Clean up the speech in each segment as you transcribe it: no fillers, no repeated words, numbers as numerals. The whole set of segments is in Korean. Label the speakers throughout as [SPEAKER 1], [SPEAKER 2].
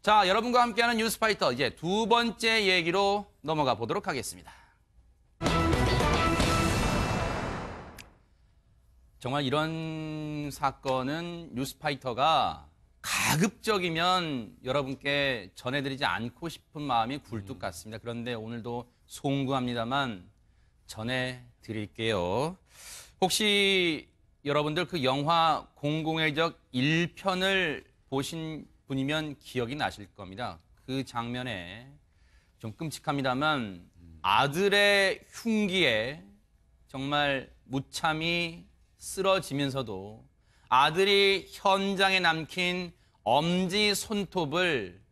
[SPEAKER 1] 자, 여러분과 함께하는 뉴스파이터 이제 두 번째 얘기로 넘어가 보도록 하겠습니다. 정말 이런 사건은 뉴스파이터가 가급적이면 여러분께 전해드리지 않고 싶은 마음이 굴뚝 같습니다. 그런데 오늘도 송구합니다만 전해드릴게요. 혹시 여러분들 그 영화 공공의 적 1편을 보신 분이면 기억이 나실 겁니다. 그 장면에 좀 끔찍합니다만 아들의 흉기에 정말 무참히 쓰러지면서도 아들이 현장에 남긴 엄지 손톱을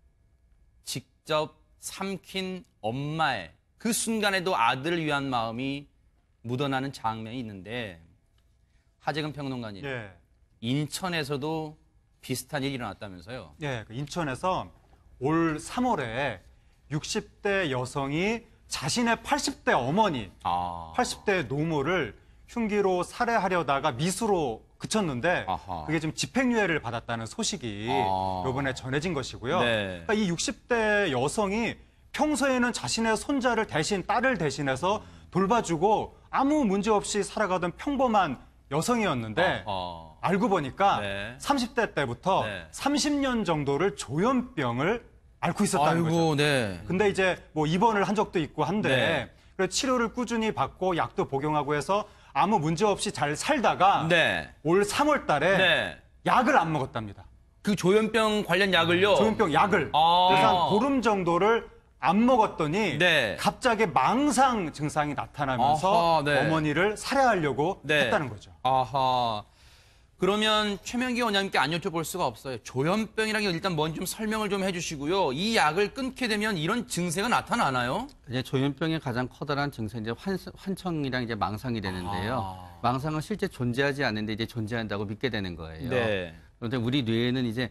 [SPEAKER 1] 직접 삼킨 엄마의 그 순간에도 아들을 위한 마음이 묻어나는 장면이 있는데 하재근 평론가님,
[SPEAKER 2] 예.
[SPEAKER 1] 인천에서도 비슷한 일이 일어났다면서요?
[SPEAKER 2] 예, 인천에서 올 3월에 60대 여성이 자신의 80대 어머니, 80대 노모를 흉기로 살해하려다가 미수로 그쳤는데 그게 지금 집행유예를 받았다는 소식이 이번에 전해진 것이고요.
[SPEAKER 1] 네.
[SPEAKER 2] 그러니까 이 60대 여성이 평소에는 자신의 손자를 딸을 대신해서 돌봐주고 아무 문제 없이 살아가던 평범한 여성이었는데 알고 보니까
[SPEAKER 1] 네.
[SPEAKER 2] 30대 때부터
[SPEAKER 1] 네.
[SPEAKER 2] 30년 정도를 조현병을 앓고 있었다는 거죠.
[SPEAKER 1] 네.
[SPEAKER 2] 근데 이제 뭐 입원을 한 적도 있고 한데
[SPEAKER 1] 네.
[SPEAKER 2] 그래서 치료를 꾸준히 받고 약도 복용하고 해서 아무 문제 없이 잘 살다가
[SPEAKER 1] 네.
[SPEAKER 2] 올 3월 달에
[SPEAKER 1] 네.
[SPEAKER 2] 약을 안 먹었답니다.
[SPEAKER 1] 그 조현병 관련 약을요?
[SPEAKER 2] 조현병 약을. 그래서 한 보름 정도를 안 먹었더니
[SPEAKER 1] 네.
[SPEAKER 2] 갑자기 망상 증상이 나타나면서
[SPEAKER 1] 네.
[SPEAKER 2] 어머니를 살해하려고
[SPEAKER 1] 네.
[SPEAKER 2] 했다는 거죠.
[SPEAKER 1] 아하. 그러면 최명기 원장님께 안 여쭤볼 수가 없어요. 조현병이라는 게 일단 뭔지 좀 설명을 좀 해주시고요. 이 약을 끊게 되면 이런 증세가 나타나나요?
[SPEAKER 3] 이제 조현병의 가장 커다란 증세 이제 환청이랑 이제 망상이 되는데요. 망상은 실제 존재하지 않는데 이제 존재한다고 믿게 되는 거예요.
[SPEAKER 1] 네.
[SPEAKER 3] 그런데 우리 뇌에는 이제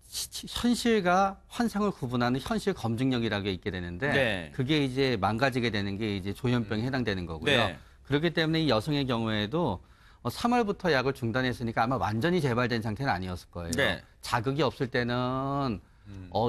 [SPEAKER 3] 현실과 환상을 구분하는 현실 검증력이라는 게 있게 되는데
[SPEAKER 1] 네.
[SPEAKER 3] 그게 이제 망가지게 되는 게 이제 조현병에 해당되는 거고요.
[SPEAKER 1] 네.
[SPEAKER 3] 그렇기 때문에 이 여성의 경우에도 3월부터 약을 중단했으니까 아마 완전히 재발된 상태는 아니었을 거예요.
[SPEAKER 1] 네.
[SPEAKER 3] 자극이 없을 때는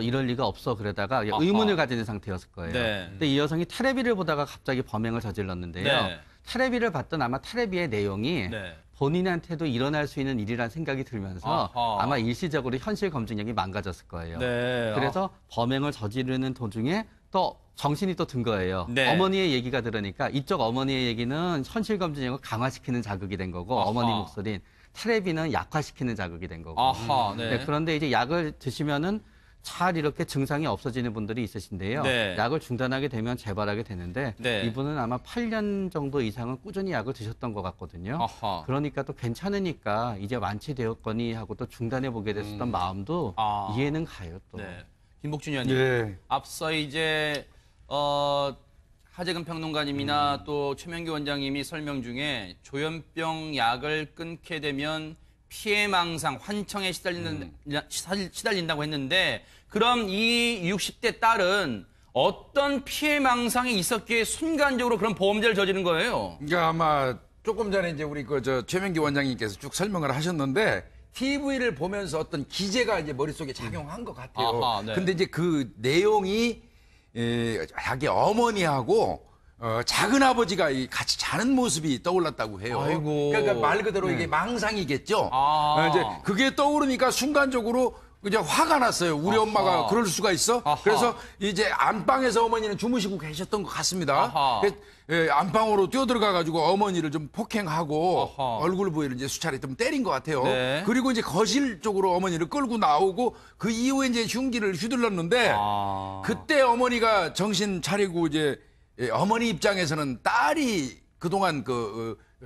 [SPEAKER 3] 이럴 리가 없어 그러다가 의문을 가지는 상태였을 거예요.
[SPEAKER 1] 네.
[SPEAKER 3] 근데 이 여성이 테레비를 보다가 갑자기 범행을 저질렀는데요.
[SPEAKER 1] 네.
[SPEAKER 3] 테레비를 봤던 아마 테레비의 내용이
[SPEAKER 1] 네.
[SPEAKER 3] 본인한테도 일어날 수 있는 일이라는 생각이 들면서
[SPEAKER 1] 아하.
[SPEAKER 3] 아마 일시적으로 현실 검증력이 망가졌을 거예요.
[SPEAKER 1] 네.
[SPEAKER 3] 그래서 범행을 저지르는 도중에 또 정신이 또 든 거예요.
[SPEAKER 1] 네.
[SPEAKER 3] 어머니의 얘기가 들으니까 이쪽 어머니의 얘기는 현실 검증력을 강화시키는 자극이 된 거고
[SPEAKER 1] 아하.
[SPEAKER 3] 어머니 목소리는 테레비는 약화시키는 자극이 된 거고.
[SPEAKER 1] 아하. 네.
[SPEAKER 3] 네, 그런데 이제 약을 드시면은 잘 이렇게 증상이 없어지는 분들이 있으신데요.
[SPEAKER 1] 네.
[SPEAKER 3] 약을 중단하게 되면 재발하게 되는데
[SPEAKER 1] 네.
[SPEAKER 3] 이분은 아마 8년 정도 이상은 꾸준히 약을 드셨던 것 같거든요.
[SPEAKER 1] 아하.
[SPEAKER 3] 그러니까 또 괜찮으니까 이제 완치되었거니 하고 또 중단해 보게 됐었던 마음도 이해는 가요. 또.
[SPEAKER 1] 네. 김복준 의원님.
[SPEAKER 4] 예.
[SPEAKER 1] 앞서 이제 하재근 평론가님이나 또 최명기 원장님이 설명 중에 조현병 약을 끊게 되면 피해망상, 환청에 시달린다고 했는데 그럼 이 60대 딸은 어떤 피해망상이 있었기에 순간적으로 그런 범죄를 저지른 거예요?
[SPEAKER 4] 그러니까 아마 조금 전에 이제 우리 최명기 원장님께서 쭉 설명을 하셨는데 TV를 보면서 어떤 기제가 이제 머릿속에 작용한 것 같아요.
[SPEAKER 1] 아하, 네.
[SPEAKER 4] 근데 이제 그 내용이 자기 어머니하고 작은 아버지가 같이 자는 모습이 떠올랐다고 해요.
[SPEAKER 1] 아이고.
[SPEAKER 4] 그러니까 말 그대로 이게 망상이겠죠.
[SPEAKER 1] 아.
[SPEAKER 4] 이제 그게 떠오르니까 순간적으로 그냥 화가 났어요. 우리 엄마가 그럴 수가 있어?
[SPEAKER 1] 아하.
[SPEAKER 4] 그래서 이제 안방에서 어머니는 주무시고 계셨던 것 같습니다.
[SPEAKER 1] 아하.
[SPEAKER 4] 안방으로 뛰어들어가가지고 어머니를 좀 폭행하고
[SPEAKER 1] 아하.
[SPEAKER 4] 얼굴 부위를 이제 수차례 좀 때린 것 같아요.
[SPEAKER 1] 네.
[SPEAKER 4] 그리고 이제 거실 쪽으로 어머니를 끌고 나오고 그 이후에 이제 흉기를 휘둘렀는데 그때 어머니가 정신 차리고 이제 어머니 입장에서는 딸이 그동안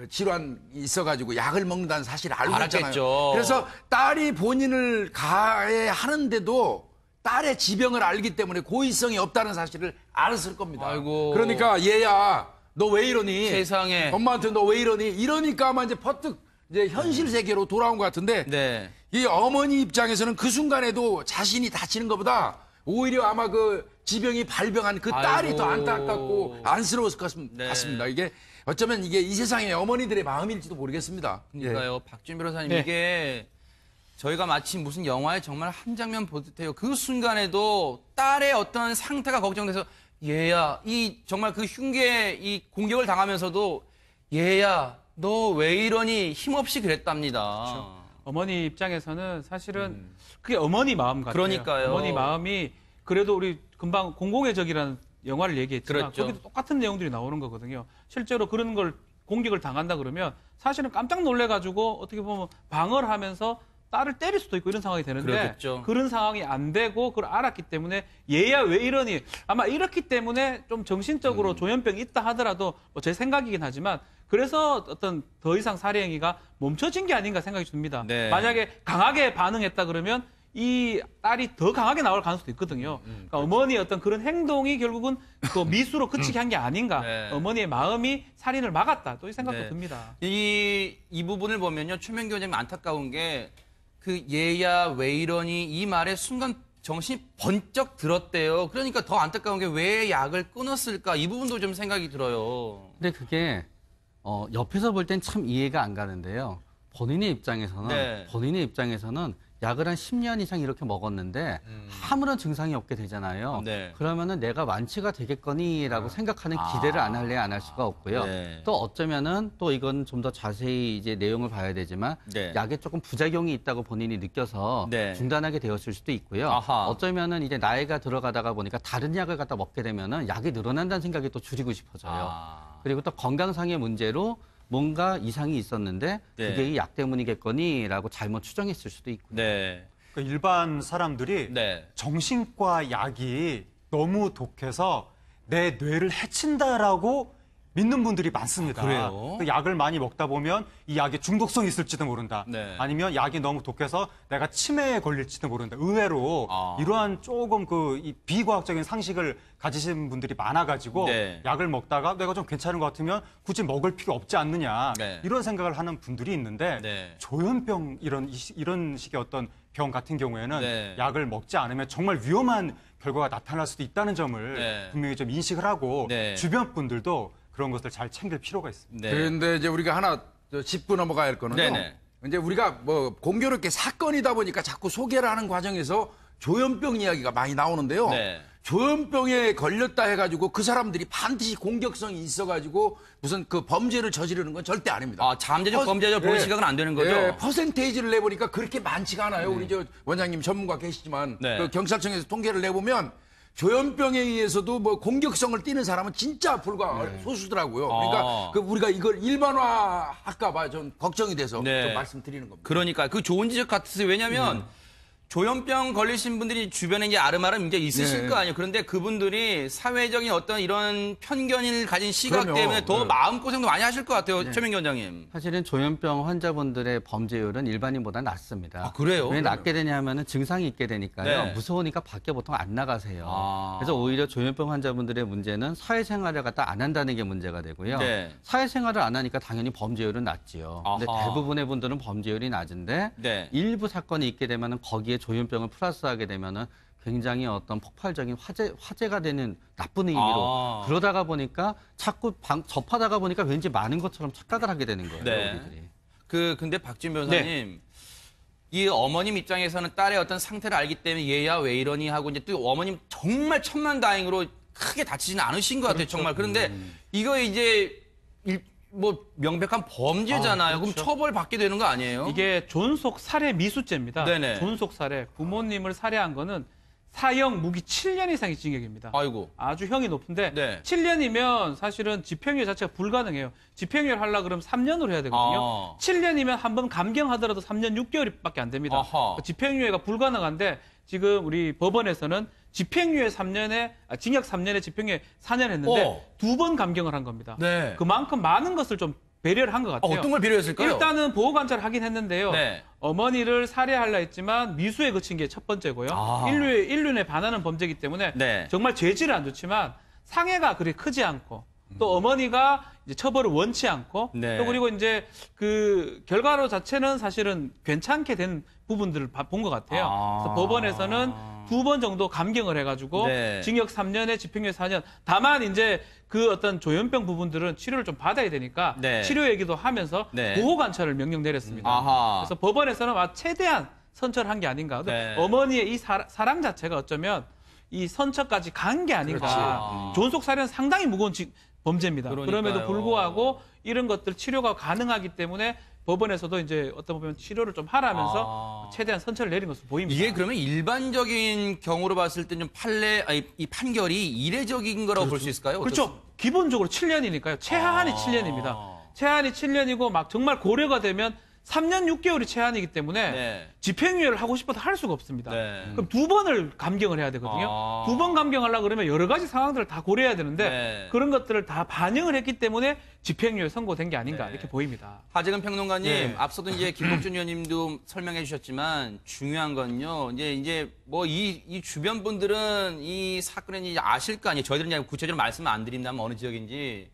[SPEAKER 4] 질환이 있어가지고 약을 먹는다는 사실을 알고 있잖아요.
[SPEAKER 1] 알았겠죠.
[SPEAKER 4] 그래서 딸이 본인을 가해하는데도 딸의 지병을 알기 때문에 고의성이 없다는 사실을 알았을 겁니다.
[SPEAKER 1] 아이고.
[SPEAKER 4] 그러니까 얘야 너 왜 이러니?
[SPEAKER 1] 세상에.
[SPEAKER 4] 엄마한테 너 왜 이러니? 이러니까 아마 이제 퍼뜩 이제 현실 세계로 돌아온 것 같은데
[SPEAKER 1] 네.
[SPEAKER 4] 이 어머니 입장에서는 그 순간에도 자신이 다치는 것보다 오히려 아마 그 지병이 발병한 그 딸이
[SPEAKER 1] 아이고.
[SPEAKER 4] 더 안타깝고 안쓰러웠을 것
[SPEAKER 1] 네.
[SPEAKER 4] 같습니다. 이게 어쩌면 이게 이 세상의 어머니들의 마음일지도 모르겠습니다.
[SPEAKER 1] 그러니까요. 박준 변호사님
[SPEAKER 2] 네.
[SPEAKER 1] 이게 저희가 마치 무슨 영화의 정말 한 장면 보듯해요. 그 순간에도 딸의 어떤 상태가 걱정돼서 얘야, 이 정말 그 흉계 이 공격을 당하면서도 얘야, 너 왜 이러니 힘없이 그랬답니다.
[SPEAKER 5] 그렇죠. 어머니 입장에서는 사실은 그게 어머니 마음 같아요.
[SPEAKER 1] 그러니까요.
[SPEAKER 5] 어머니 마음이 그래도 우리 금방 공공의 적이라는 영화를 얘기했지만
[SPEAKER 1] 그렇죠.
[SPEAKER 5] 거기도 똑같은 내용들이 나오는 거거든요. 실제로 그런 걸 공격을 당한다 그러면 사실은 깜짝 놀래가지고 어떻게 보면 방어를 하면서 딸을 때릴 수도 있고 이런 상황이 되는데
[SPEAKER 1] 그렇겠죠.
[SPEAKER 5] 그런 상황이 안 되고 그걸 알았기 때문에 얘야 왜 이러니 아마 이렇기 때문에 좀 정신적으로 조현병이 있다 하더라도 뭐 제 생각이긴 하지만 그래서 어떤 더 이상 살해 행위가 멈춰진 게 아닌가 생각이 듭니다.
[SPEAKER 1] 네.
[SPEAKER 5] 만약에 강하게 반응했다 그러면 이 딸이 더 강하게 나올 가능성도 있거든요. 그러니까 어머니의 어떤 그런 행동이 결국은 그 미수로 그치게 한 게 아닌가.
[SPEAKER 1] 네.
[SPEAKER 5] 어머니의 마음이 살인을 막았다. 또 이 생각도
[SPEAKER 1] 네.
[SPEAKER 5] 듭니다.
[SPEAKER 1] 이 부분을 보면요. 최명기 원장님 안타까운 게 그 얘야 왜 이러니 이 말에 순간 정신이 번쩍 들었대요. 그러니까 더 안타까운 게 왜 약을 끊었을까 이 부분도 좀 생각이 들어요.
[SPEAKER 3] 근데 그게 옆에서 볼 땐 참 이해가 안 가는데요. 본인의 입장에서는 약을 한 10년 이상 이렇게 먹었는데 아무런 증상이 없게 되잖아요.
[SPEAKER 1] 네.
[SPEAKER 3] 그러면은 내가 완치가 되겠거니라고 생각하는 기대를 안 할래 안 할 수가 없고요.
[SPEAKER 1] 네.
[SPEAKER 3] 또 어쩌면은 또 이건 좀 더 자세히 이제 내용을 봐야 되지만
[SPEAKER 1] 네.
[SPEAKER 3] 약에 조금 부작용이 있다고 본인이 느껴서
[SPEAKER 1] 네.
[SPEAKER 3] 중단하게 되었을 수도 있고요.
[SPEAKER 1] 아하.
[SPEAKER 3] 어쩌면은 이제 나이가 들어가다가 보니까 다른 약을 갖다 먹게 되면은 약이 늘어난다는 생각이 또 줄이고 싶어져요. 그리고 또 건강상의 문제로 뭔가 이상이 있었는데
[SPEAKER 1] 네.
[SPEAKER 3] 그게 이 약 때문이겠거니라고 잘못 추정했을 수도 있고요.
[SPEAKER 1] 네.
[SPEAKER 2] 그러니까 일반 사람들이
[SPEAKER 1] 네.
[SPEAKER 2] 정신과 약이 너무 독해서 내 뇌를 해친다라고 믿는 분들이 많습니다.
[SPEAKER 1] 그래요?
[SPEAKER 2] 그 약을 많이 먹다 보면 이 약에 중독성이 있을지도 모른다.
[SPEAKER 1] 네.
[SPEAKER 2] 아니면 약이 너무 독해서 내가 치매에 걸릴지도 모른다. 의외로 이러한 조금 이 비과학적인 상식을 가지신 분들이 많아가지고
[SPEAKER 1] 네.
[SPEAKER 2] 약을 먹다가 내가 좀 괜찮은 것 같으면 굳이 먹을 필요 없지 않느냐.
[SPEAKER 1] 네.
[SPEAKER 2] 이런 생각을 하는 분들이 있는데
[SPEAKER 1] 네.
[SPEAKER 2] 조현병 이런 식의 어떤 병 같은 경우에는
[SPEAKER 1] 네.
[SPEAKER 2] 약을 먹지 않으면 정말 위험한 결과가 나타날 수도 있다는 점을
[SPEAKER 1] 네.
[SPEAKER 2] 분명히 좀 인식을 하고
[SPEAKER 1] 네.
[SPEAKER 2] 주변 분들도 그런 것들 잘 챙길 필요가 있습니다.
[SPEAKER 1] 네.
[SPEAKER 4] 그런데 이제 우리가 하나 짚고 넘어가야 할 거는요.
[SPEAKER 1] 네네.
[SPEAKER 4] 이제 우리가 뭐 공교롭게 사건이다 보니까 자꾸 소개를 하는 과정에서 조현병 이야기가 많이 나오는데요.
[SPEAKER 1] 네.
[SPEAKER 4] 조현병에 걸렸다 해가지고 그 사람들이 반드시 공격성이 있어가지고 무슨 그 범죄를 저지르는 건 절대 아닙니다.
[SPEAKER 1] 잠재적 범죄자를 볼 시각은 안 되는 거죠?
[SPEAKER 4] 예, 퍼센테이지를 내보니까 그렇게 많지가 않아요. 우리 저 원장님 전문가 계시지만
[SPEAKER 1] 네.
[SPEAKER 4] 그 경찰청에서 통계를 내보면 조현병에 의해서도 뭐 공격성을 띠는 사람은 진짜 불과 소수더라고요. 그러니까 그 우리가 이걸 일반화 할까봐 좀 걱정이 돼서
[SPEAKER 1] 네.
[SPEAKER 4] 좀 말씀드리는 겁니다.
[SPEAKER 1] 그러니까 그 좋은 지적 같으세요. 왜냐하면 조현병 걸리신 분들이 주변에 이제 아름아름 이제 있으실
[SPEAKER 4] 네.
[SPEAKER 1] 거 아니에요. 그런데 그분들이 사회적인 어떤 이런 편견을 가진 시각
[SPEAKER 4] 그럼요.
[SPEAKER 1] 때문에 더
[SPEAKER 4] 네.
[SPEAKER 1] 마음고생도 많이 하실 것 같아요. 최명기 원장님.
[SPEAKER 3] 사실은 조현병 환자분들의 범죄율은 일반인보다 낮습니다.
[SPEAKER 1] 아, 그래요?
[SPEAKER 3] 왜 낮게 되냐 하면은 증상이 있게 되니까요.
[SPEAKER 1] 네.
[SPEAKER 3] 무서우니까 밖에 보통 안 나가세요.
[SPEAKER 1] 아.
[SPEAKER 3] 그래서 오히려 조현병 환자분들의 문제는 사회생활을 갖다 안 한다는 게 문제가 되고요.
[SPEAKER 1] 네.
[SPEAKER 3] 사회생활을 안 하니까 당연히 범죄율은 낮지요. 근데
[SPEAKER 1] 아하.
[SPEAKER 3] 대부분의 분들은 범죄율이 낮은데
[SPEAKER 1] 네.
[SPEAKER 3] 일부 사건이 있게 되면은 거기에 조현병을 플러스하게 되면은 굉장히 어떤 폭발적인 화제가 되는 나쁜 의미로 그러다가 보니까 자꾸 접하다가 보니까 왠지 많은 것처럼 착각을 하게 되는 거예요.
[SPEAKER 1] 네.
[SPEAKER 3] 우리들이.
[SPEAKER 1] 근데 박진 변호사님. 이 어머님 입장에서는 딸의 어떤 상태를 알기 때문에 얘야 왜 이러니 하고 이제 또 어머님 정말 천만다행으로 크게 다치지는 않으신 것 같아요. 정말. 그런데 이거 이제 뭐 명백한 범죄잖아요. 그럼 처벌 받게 되는 거 아니에요?
[SPEAKER 5] 이게 존속 살해 미수죄입니다.
[SPEAKER 1] 네네.
[SPEAKER 5] 존속 살해. 부모님을 살해한 거는 사형 무기 7년 이상의 징역입니다.
[SPEAKER 1] 아이고.
[SPEAKER 5] 아주 형이 높은데
[SPEAKER 1] 네.
[SPEAKER 5] 7년이면 사실은 집행유예 자체가 불가능해요. 집행유예를 하려고 그러면 3년으로 해야 되거든요. 7년이면 한 번 감경하더라도 3년 6개월밖에 안 됩니다.
[SPEAKER 1] 아하.
[SPEAKER 5] 집행유예가 불가능한데 지금 우리 법원에서는 집행유예 3년에 징역 3년에 집행유예 4년 했는데 2번 감경을 한 겁니다.
[SPEAKER 1] 네.
[SPEAKER 5] 그만큼 많은 것을 좀 배려를 한 것 같아요.
[SPEAKER 1] 어떤 걸 필요했을까요?
[SPEAKER 5] 일단은 보호관찰을 하긴 했는데요.
[SPEAKER 1] 네.
[SPEAKER 5] 어머니를 살해하려 했지만 미수에 그친 게 첫 번째고요. 인륜에 반하는 범죄이기 때문에
[SPEAKER 1] 네.
[SPEAKER 5] 정말 죄질은 안 좋지만 상해가 그리 크지 않고 또 어머니가 이제 처벌을 원치 않고
[SPEAKER 1] 네.
[SPEAKER 5] 또 그리고 이제 그 결과로 자체는 사실은 괜찮게 된 부분들을 본 것 같아요. 그래서 법원에서는 2번 정도 감경을 해가지고
[SPEAKER 1] 네.
[SPEAKER 5] 징역 3년에 집행유예 4년. 다만 이제 그 어떤 조현병 부분들은 치료를 좀 받아야 되니까
[SPEAKER 1] 네.
[SPEAKER 5] 치료 얘기도 하면서
[SPEAKER 1] 네.
[SPEAKER 5] 보호 관찰을 명령 내렸습니다.
[SPEAKER 1] 아하.
[SPEAKER 5] 그래서 법원에서는 최대한 선처를 한 게 아닌가.
[SPEAKER 1] 네.
[SPEAKER 5] 어머니의 이 사랑 자체가 어쩌면 이 선처까지 간 게 아닌가. 존속 살해는 상당히 무거운 범죄입니다.
[SPEAKER 1] 그러니까요.
[SPEAKER 5] 그럼에도 불구하고 이런 것들 치료가 가능하기 때문에 법원에서도 이제 어떤 보면 치료를 좀 하라면서 최대한 선처를 내린 것으로 보입니다.
[SPEAKER 1] 이게 그러면 일반적인 경우로 봤을 때 좀 이 판결이 이례적인 거라고 볼 수 있을까요?
[SPEAKER 5] 그렇죠. 기본적으로 7년이니까요. 최하한이 7년입니다. 최하한이 7년이고 막 정말 고려가 되면 3년 6개월이 최하한이기 때문에
[SPEAKER 1] 네.
[SPEAKER 5] 집행유예를 하고 싶어도 할 수가 없습니다.
[SPEAKER 1] 네.
[SPEAKER 5] 그럼 2번을 감경을 해야 되거든요. 2번 감경하려고 그러면 여러 가지 상황들을 다 고려해야 되는데
[SPEAKER 1] 네.
[SPEAKER 5] 그런 것들을 다 반영을 했기 때문에 집행유예 선고된 게 아닌가
[SPEAKER 1] 네.
[SPEAKER 5] 이렇게 보입니다.
[SPEAKER 1] 하재근 평론가님,
[SPEAKER 2] 예.
[SPEAKER 1] 앞서도 이제 김복준 의원님도 설명해 주셨지만 중요한 건요. 이제 뭐 이 주변 분들은 이 사건을 이제 아실 거 아니에요. 저희들은 이제 구체적으로 말씀을 안 드린다면 어느 지역인지.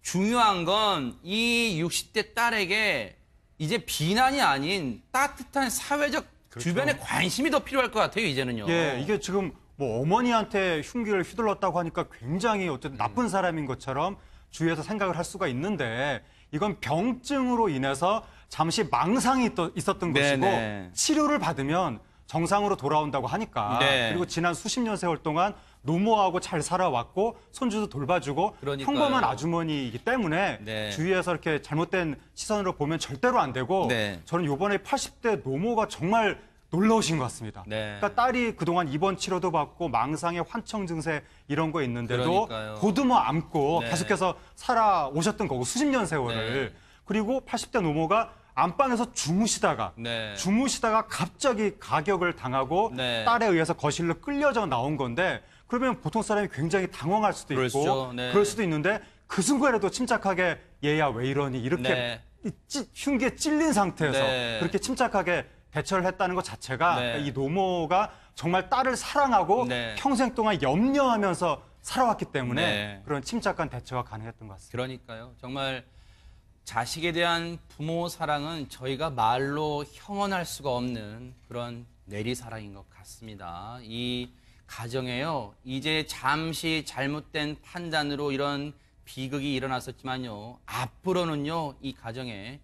[SPEAKER 1] 중요한 건 이 60대 딸에게 이제 비난이 아닌 따뜻한 사회적 주변의 관심이 더 필요할 것 같아요, 이제는요.
[SPEAKER 2] 예, 이게 지금 뭐 어머니한테 흉기를 휘둘렀다고 하니까 굉장히 어쨌든 나쁜 사람인 것처럼 주위에서 생각을 할 수가 있는데 이건 병증으로 인해서 잠시 망상이 있었던 것이고
[SPEAKER 1] 네네.
[SPEAKER 2] 치료를 받으면 정상으로 돌아온다고 하니까
[SPEAKER 1] 네.
[SPEAKER 2] 그리고 지난 수십 년 세월 동안 노모하고 잘 살아왔고 손주도 돌봐주고
[SPEAKER 1] 그러니까요.
[SPEAKER 2] 평범한 아주머니이기 때문에
[SPEAKER 1] 네.
[SPEAKER 2] 주위에서 이렇게 잘못된 시선으로 보면 절대로 안 되고
[SPEAKER 1] 네.
[SPEAKER 2] 저는 이번에 80대 노모가 정말 놀라우신 것 같습니다.
[SPEAKER 1] 네.
[SPEAKER 2] 그러니까 딸이 그동안 입원 치료도 받고 망상의 환청 증세 이런 거 있는데도
[SPEAKER 1] 그러니까요.
[SPEAKER 2] 보듬어 안고
[SPEAKER 1] 네.
[SPEAKER 2] 계속해서 살아오셨던 거고 수십 년 세월을.
[SPEAKER 1] 네.
[SPEAKER 2] 그리고 80대 노모가 안방에서 주무시다가
[SPEAKER 1] 네.
[SPEAKER 2] 갑자기 가격을 당하고
[SPEAKER 1] 네.
[SPEAKER 2] 딸에 의해서 거실로 끌려져 나온 건데 그러면 보통 사람이 굉장히 당황할 수도
[SPEAKER 1] 그럴
[SPEAKER 2] 있고
[SPEAKER 1] 수죠. 네.
[SPEAKER 2] 그럴 수도 있는데 그 순간에도 침착하게 얘야 왜 이러니 이렇게
[SPEAKER 1] 네.
[SPEAKER 2] 흉기에 찔린 상태에서
[SPEAKER 1] 네.
[SPEAKER 2] 그렇게 침착하게 대처를 했다는 것 자체가
[SPEAKER 1] 네.
[SPEAKER 2] 이 노모가 정말 딸을 사랑하고
[SPEAKER 1] 네.
[SPEAKER 2] 평생 동안 염려하면서 살아왔기 때문에
[SPEAKER 1] 네.
[SPEAKER 2] 그런 침착한 대처가 가능했던 것 같습니다.
[SPEAKER 1] 그러니까요. 정말 자식에 대한 부모 사랑은 저희가 말로 형언할 수가 없는 그런 내리사랑인 것 같습니다. 이 가정에요. 이제 잠시 잘못된 판단으로 이런 비극이 일어났었지만요. 앞으로는요. 이 가정에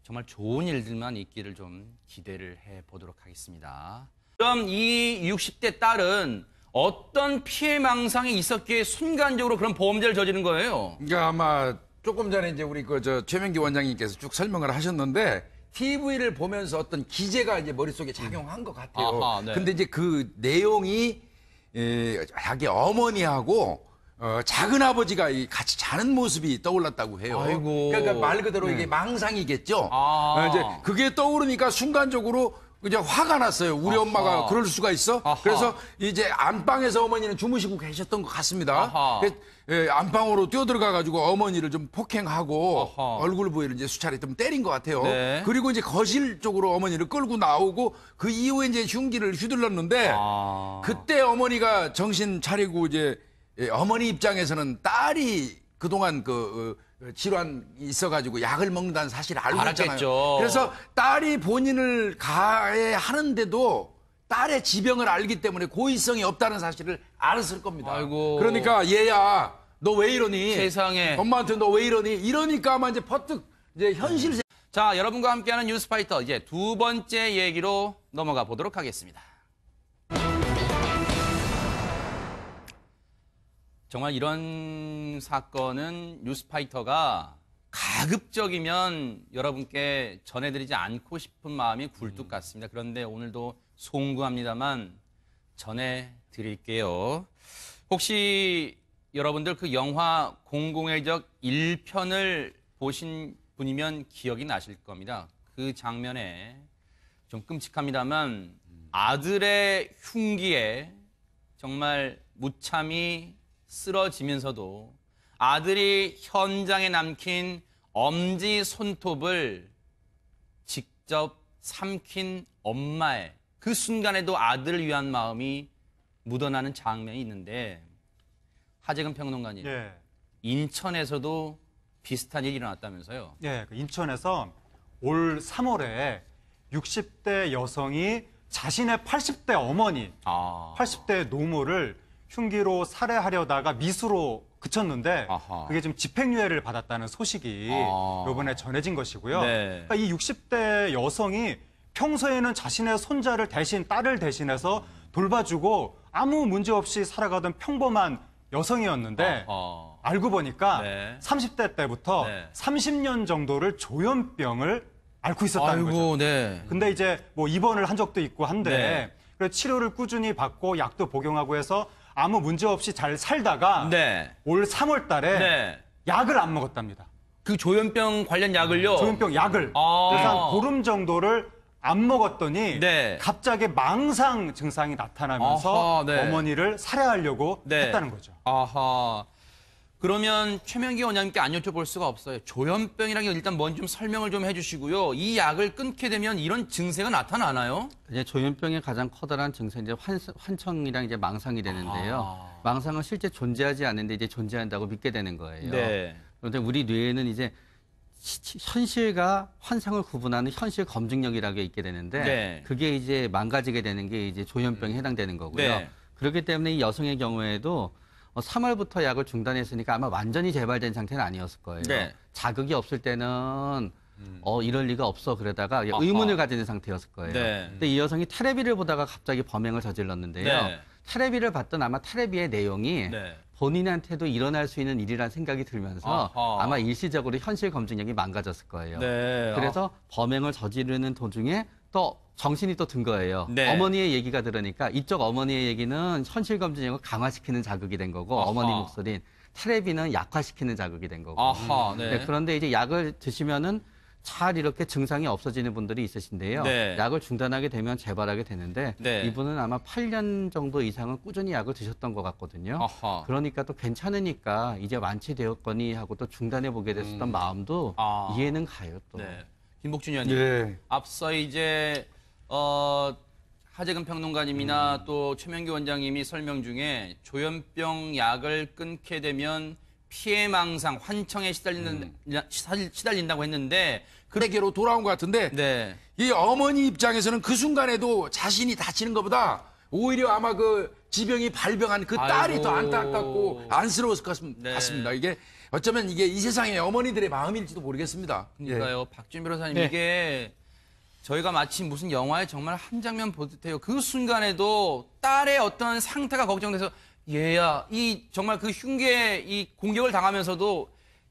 [SPEAKER 1] 정말 좋은 일들만 있기를 좀 기대를 해보도록 하겠습니다. 그럼 이 60대 딸은 어떤 피해망상이 있었기에 순간적으로 그런 범죄를 저지른 거예요?
[SPEAKER 4] 그러니까 아마 조금 전에 이제 우리 최명기 원장님께서 쭉 설명을 하셨는데 TV를 보면서 어떤 기제가 이제 머릿속에 작용한 것 같아요.
[SPEAKER 1] 아하, 네.
[SPEAKER 4] 근데 이제 그 내용이 자기 어머니하고 작은 아버지가 같이 자는 모습이 떠올랐다고 해요.
[SPEAKER 1] 아이고.
[SPEAKER 4] 그러니까 말 그대로 이게 망상이겠죠.
[SPEAKER 1] 아.
[SPEAKER 4] 이제 그게 떠오르니까 순간적으로 이제 화가 났어요. 우리
[SPEAKER 1] 아하.
[SPEAKER 4] 엄마가 그럴 수가 있어?
[SPEAKER 1] 아하.
[SPEAKER 4] 그래서 이제 안방에서 어머니는 주무시고 계셨던 것 같습니다.
[SPEAKER 1] 아하.
[SPEAKER 4] 그래서, 안방으로 뛰어들어가 가지고 어머니를 좀 폭행하고
[SPEAKER 1] 아하.
[SPEAKER 4] 얼굴 부위를 이제 수차례 좀 때린 것 같아요.
[SPEAKER 1] 네.
[SPEAKER 4] 그리고 이제 거실 쪽으로 어머니를 끌고 나오고 그 이후에 이제 흉기를 휘둘렀는데 그때 어머니가 정신 차리고 이제 어머니 입장에서는 딸이 그동안 질환이 있어가지고 약을 먹는다는 사실을 알고 있잖아요.
[SPEAKER 1] 알았겠죠.
[SPEAKER 4] 그래서 딸이 본인을 가해하는데도 딸의 지병을 알기 때문에 고의성이 없다는 사실을 알았을 겁니다.
[SPEAKER 1] 아이고.
[SPEAKER 4] 그러니까 얘야 너 왜 이러니?
[SPEAKER 1] 세상에.
[SPEAKER 4] 엄마한테 너 왜 이러니? 이러니까 아마 이제 퍼뜩 이제 현실
[SPEAKER 1] 자, 여러분과 함께하는 뉴스파이터 이제 두 번째 얘기로 넘어가 보도록 하겠습니다. 정말 이런 사건은 뉴스파이터가 가급적이면 여러분께 전해드리지 않고 싶은 마음이 굴뚝 같습니다. 그런데 오늘도 송구합니다만 전해드릴게요. 혹시 여러분들 그 영화 공공의 적 1편을 보신 분이면 기억이 나실 겁니다. 그 장면에 좀 끔찍합니다만 아들의 흉기에 정말 무참히 쓰러지면서도 아들이 현장에 남긴 엄지 손톱을 직접 삼킨 엄마의 그 순간에도 아들을 위한 마음이 묻어나는 장면이 있는데 하재근 평론가님,
[SPEAKER 2] 예.
[SPEAKER 1] 인천에서도 비슷한 일이 일어났다면서요?
[SPEAKER 2] 예, 그 인천에서 올 3월에 60대 여성이 자신의 80대 어머니, 80대 노모를 흉기로 살해하려다가 미수로 그쳤는데
[SPEAKER 1] 아하.
[SPEAKER 2] 그게 지금 집행유예를 받았다는 소식이 이번에 전해진 것이고요.
[SPEAKER 1] 네.
[SPEAKER 2] 그러니까 이 60대 여성이 평소에는 자신의 손자를 대신 딸을 대신해서 돌봐주고 아무 문제 없이 살아가던 평범한 여성이었는데 알고 보니까
[SPEAKER 1] 네.
[SPEAKER 2] 30대 때부터
[SPEAKER 1] 네.
[SPEAKER 2] 30년 정도를 조현병을 앓고 있었다는 거죠.
[SPEAKER 1] 네.
[SPEAKER 2] 근데 이제 뭐 입원을 한 적도 있고 한데
[SPEAKER 1] 네.
[SPEAKER 2] 그래서 치료를 꾸준히 받고 약도 복용하고 해서 아무 문제 없이 잘 살다가
[SPEAKER 1] 네.
[SPEAKER 2] 올 3월 달에
[SPEAKER 1] 네.
[SPEAKER 2] 약을 안 먹었답니다.
[SPEAKER 1] 그 조현병 관련 약을요?
[SPEAKER 2] 조현병 약을.
[SPEAKER 1] 아.
[SPEAKER 2] 그래서 한 보름 정도를 안 먹었더니
[SPEAKER 1] 네.
[SPEAKER 2] 갑자기 망상 증상이 나타나면서
[SPEAKER 1] 아하, 네.
[SPEAKER 2] 어머니를 살해하려고
[SPEAKER 1] 네.
[SPEAKER 2] 했다는 거죠.
[SPEAKER 1] 아하. 그러면 최명기 원장님께 안 여쭤볼 수가 없어요. 조현병이라는 게 일단 먼저 좀 설명을 좀 해주시고요. 이 약을 끊게 되면 이런 증세가 나타나나요?
[SPEAKER 3] 이제 조현병의 가장 커다란 증세는 이제 환청이랑 이제 망상이 되는데요. 망상은 실제 존재하지 않는데 이제 존재한다고 믿게 되는 거예요.
[SPEAKER 1] 네.
[SPEAKER 3] 그런데 우리 뇌에는 이제 현실과 환상을 구분하는 현실 검증력이라는 게 있게 되는데
[SPEAKER 1] 네.
[SPEAKER 3] 그게 이제 망가지게 되는 게 이제 조현병에 해당되는 거고요.
[SPEAKER 1] 네.
[SPEAKER 3] 그렇기 때문에 이 여성의 경우에도 3월부터 약을 중단했으니까 아마 완전히 재발된 상태는 아니었을 거예요.
[SPEAKER 1] 네.
[SPEAKER 3] 자극이 없을 때는 이럴 리가 없어 그러다가 의문을 가지는 상태였을 거예요.
[SPEAKER 1] 네.
[SPEAKER 3] 근데 이 여성이 테레비를 보다가 갑자기 범행을 저질렀는데요.
[SPEAKER 1] 네.
[SPEAKER 3] 테레비를 봤던 아마 테레비의 내용이
[SPEAKER 1] 네.
[SPEAKER 3] 본인한테도 일어날 수 있는 일이라는 생각이 들면서
[SPEAKER 1] 아하.
[SPEAKER 3] 아마 일시적으로 현실 검증력이 망가졌을 거예요.
[SPEAKER 1] 네.
[SPEAKER 3] 그래서 범행을 저지르는 도중에 또 정신이 또 든 거예요.
[SPEAKER 1] 네.
[SPEAKER 3] 어머니의 얘기가 들으니까 이쪽 어머니의 얘기는 현실 검증력을 강화시키는 자극이 된 거고
[SPEAKER 1] 아하.
[SPEAKER 3] 어머니 목소리는 테레비는 약화시키는 자극이 된 거고.
[SPEAKER 1] 아하, 네.
[SPEAKER 3] 네, 그런데 이제 약을 드시면은 잘 이렇게 증상이 없어지는 분들이 있으신데요.
[SPEAKER 1] 네.
[SPEAKER 3] 약을 중단하게 되면 재발하게 되는데
[SPEAKER 1] 네.
[SPEAKER 3] 이분은 아마 8년 정도 이상은 꾸준히 약을 드셨던 것 같거든요.
[SPEAKER 1] 아하.
[SPEAKER 3] 그러니까 또 괜찮으니까 이제 완치되었거니 하고 또 중단해 보게 됐었던 마음도
[SPEAKER 1] 아.
[SPEAKER 3] 이해는 가요 또.
[SPEAKER 1] 네. 김복준 의원님.
[SPEAKER 2] 예.
[SPEAKER 1] 앞서 이제 하재근 평론가님이나 또 최명기 원장님이 설명 중에 조현병 약을 끊게 되면 피해망상, 환청에 시달린다고 했는데
[SPEAKER 4] 그에게로 돌아온 것 같은데
[SPEAKER 1] 네.
[SPEAKER 4] 이 어머니 입장에서는 그 순간에도 자신이 다치는 것보다 오히려 아마 그 지병이 발병한 그 딸이
[SPEAKER 1] 아이고.
[SPEAKER 4] 더 안타깝고 안쓰러웠을 것
[SPEAKER 1] 네.
[SPEAKER 4] 같습니다. 이게 어쩌면 이게 이 세상의 어머니들의 마음일지도 모르겠습니다.
[SPEAKER 1] 그러니까요. 박준 변호사님
[SPEAKER 5] 네.
[SPEAKER 1] 이게 저희가 마치 무슨 영화의 정말 한 장면 보듯해요. 그 순간에도 딸의 어떤 상태가 걱정돼서 얘야 이 정말 그 흉계 이 공격을 당하면서도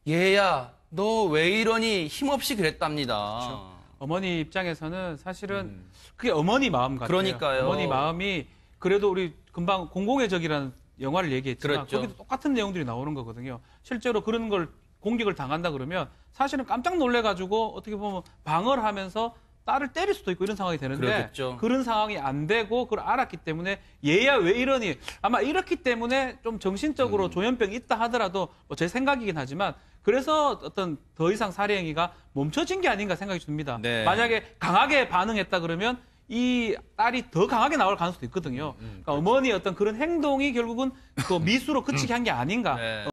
[SPEAKER 1] 얘야 너 왜 이러니 힘없이 그랬답니다.
[SPEAKER 5] 그렇죠. 어머니 입장에서는 사실은 그게 어머니 마음 같아요.
[SPEAKER 1] 그러니까요.
[SPEAKER 5] 어머니 마음이 그래도 우리 금방 공공의 적이라는 영화를 얘기했지만
[SPEAKER 1] 그렇죠.
[SPEAKER 5] 거기도 똑같은 내용들이 나오는 거거든요. 실제로 그런 걸 공격을 당한다 그러면 사실은 깜짝 놀래가지고 어떻게 보면 방어를 하면서 딸을 때릴 수도 있고 이런 상황이 되는데
[SPEAKER 1] 그렇겠죠.
[SPEAKER 5] 그런 상황이 안 되고 그걸 알았기 때문에 얘야 왜 이러니 아마 이렇기 때문에 좀 정신적으로 조현병이 있다 하더라도 뭐 제 생각이긴 하지만 그래서 어떤 더 이상 살해 행위가 멈춰진 게 아닌가 생각이 듭니다.
[SPEAKER 1] 네.
[SPEAKER 5] 만약에 강하게 반응했다 그러면 이 딸이 더 강하게 나올 가능성도 있거든요. 그러니까 어머니의 어떤 그런 행동이 결국은 그 미수로 그치게 한 게 아닌가.
[SPEAKER 1] 네.